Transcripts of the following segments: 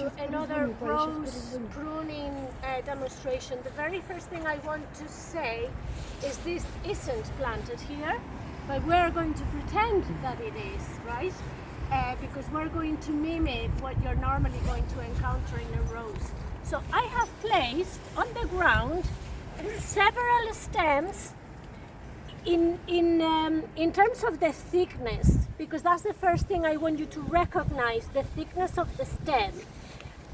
doing another rose pruning demonstration, the very first thing I want to say is this isn't planted here, but we're going to pretend that it is, right? Because we're going to mimic what you're normally going to encounter in a rose. So I have placed on the ground several stems in terms of the thickness, because that's the first thing I want you to recognize, the thickness of the stem.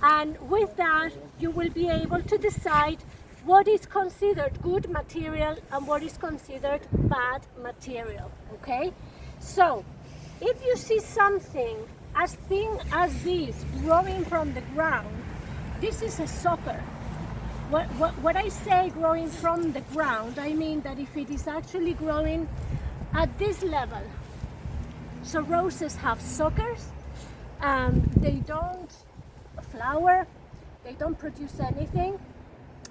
And with that, you will be able to decide what is considered good material and what is considered bad material, okay? So, if you see something as thin as this growing from the ground, this is a sucker. What I say growing from the ground, I mean that if it is actually growing at this level. So roses have suckers, they don't flower, they don't produce anything,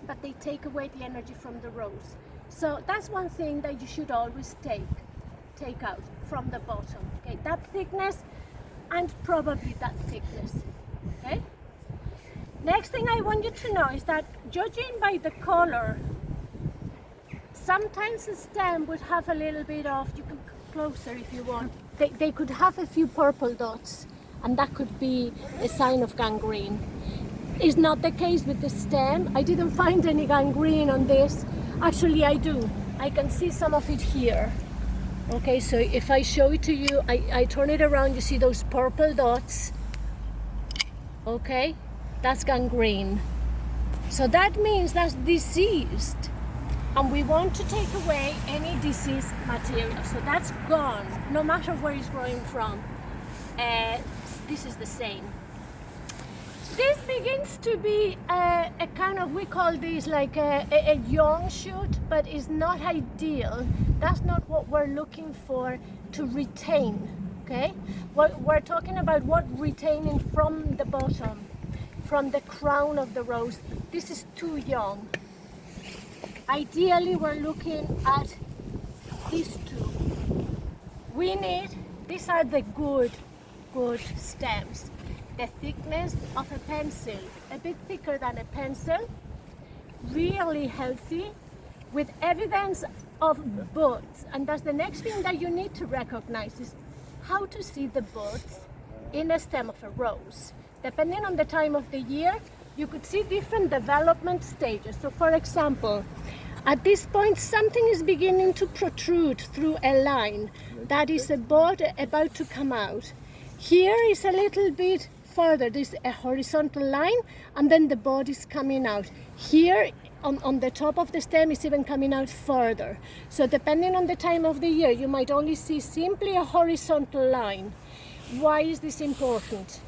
but they take away the energy from the rose. So that's one thing that you should always take out from the bottom, okay? That thickness and probably that thickness, okay? Next thing I want you to know is that judging by the color, sometimes the stem would have a little bit of, you can come closer if you want, they could have a few purple dots, and that could be a sign of gangrene. It's not the case with the stem. I didn't find any gangrene on this. Actually I do. I can see some of it here. Okay, so if I show it to you, I turn it around, you see those purple dots. Okay, that's gangrene. So that means that's diseased. And we want to take away any diseased material. So that's gone, no matter where it's growing from. This is the same. This begins to be a kind of, we call this like a young shoot, but it's not ideal. That's not what we're looking for to retain, okay? We're talking about what retaining from the bottom, from the crown of the rose. This is too young. Ideally, we're looking at these two. We need, these are the good stems. The thickness of a pencil, a bit thicker than a pencil, really healthy, with evidence of buds. And that's the next thing that you need to recognize, is how to see the buds in a stem of a rose. Depending on the time of the year, you could see different development stages. So for example, at this point, something is beginning to protrude through a line. That is a bud about to come out. Here is a little bit further, there's a horizontal line, and then the bud is coming out. Here on the top of the stem is even coming out further. So depending on the time of the year, you might only see simply a horizontal line. Why is this important?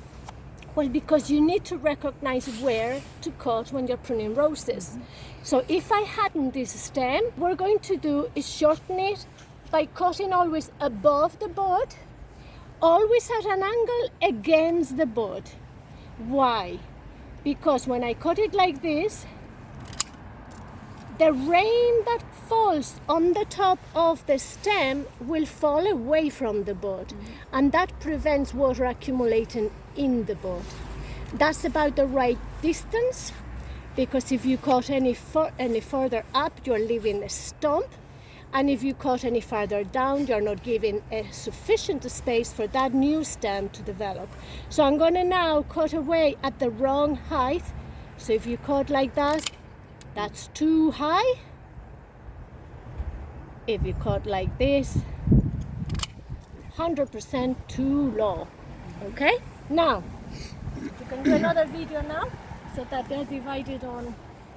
Well, because you need to recognize where to cut when you're pruning roses. So if I hadn't this stem, what we're going to do is shorten it by cutting always above the bud, always at an angle against the bud. Why? Because when I cut it like this, the rain that falls on the top of the stem will fall away from the bud, and that prevents water accumulating in the bud. That's about the right distance, because if you cut any further up, you're leaving a stump. And if you cut any farther down, you're not giving a sufficient space for that new stem to develop. So I'm going to now cut away at the wrong height. So if you cut like that, that's too high. If you cut like this, 100% too low. Okay? Now, you can do another video now, so that they're divided on